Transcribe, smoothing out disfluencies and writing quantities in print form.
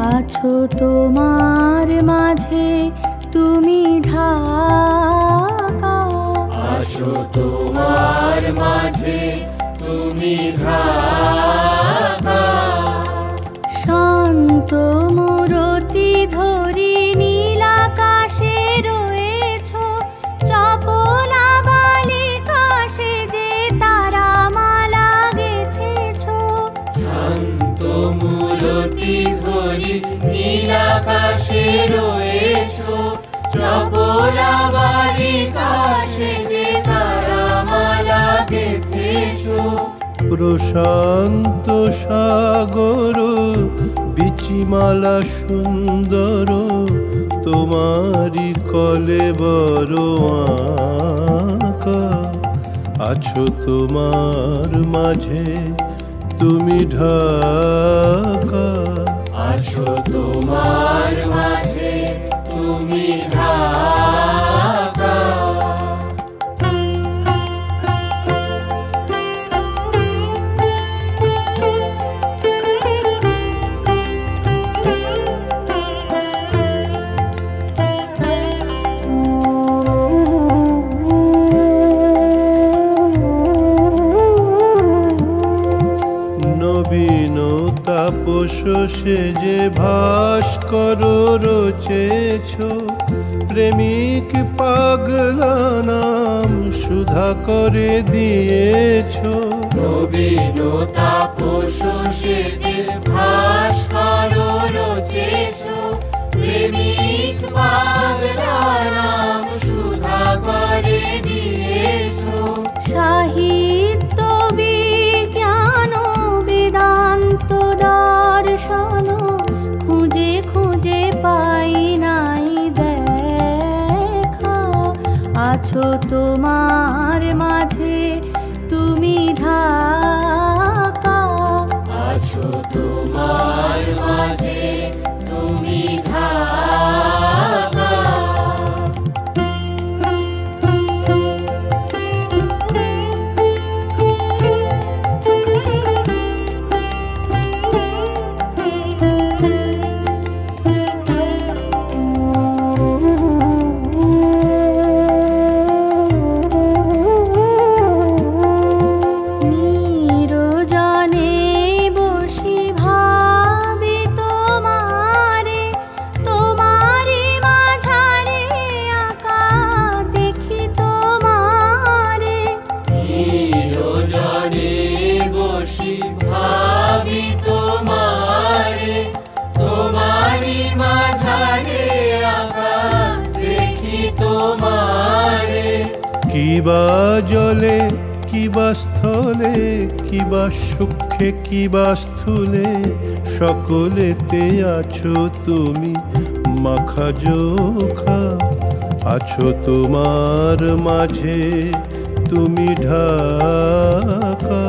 আছো তোমার মাঝে তুমি ঢাকা, আছো তোমার মাঝে তুমি ঢাকা। শান্ত মূরতি ধরি নীল আকাশে রয়েছো, চপলা বালিকা সেজে তারা মালা গেথেছো। শান্ত মূরতি ধরি নীল আকাশে রয়েছো, চপলা বালিকা সেজে তারা মালা গেথেছো। প্রশান্ত সাগর বিচিমালা সুন্দর, তোমারি কলেবর আঁকা। আছো তোমার মাঝে তুমি ঢাকা, আছো তোমার মাঝে তুমি ঢাকা। নবীন তাপস সেজে ভাস্কর রচেছ, প্রেমিক পাগলা নাম সুধা করে দিয়েছ। নবীন তাপস সেজে ভাস্কর রচেছো, প্রেমিক পাগলা নাম সুধা করে দিয়েছো। সাহিত্য বিজ্ঞান বেদান্ত দর্শন খুঁজে খুঁজে পাই নাই দেখা। আছো তোমার মাঝে তুমি ঢাকা, আছো তোমার মাঝে তুমি ঢাকা। নিরজনে বসি ভাবি তোমারে, তোমারি মাঝারে আঁকা দেখি তোমারে। নিরজনে বসি ভাবি তোমারে, তোমারি মাঝারে আঁকা দেখি তোমারে। কিবা জলে কিবা স্থলে, কিবা সূক্ষ্মে কিবা স্থূলে, সকলেতে আছো তুমি মাখা জোখা। আছো তোমার মাঝে তুমি ঢাকা।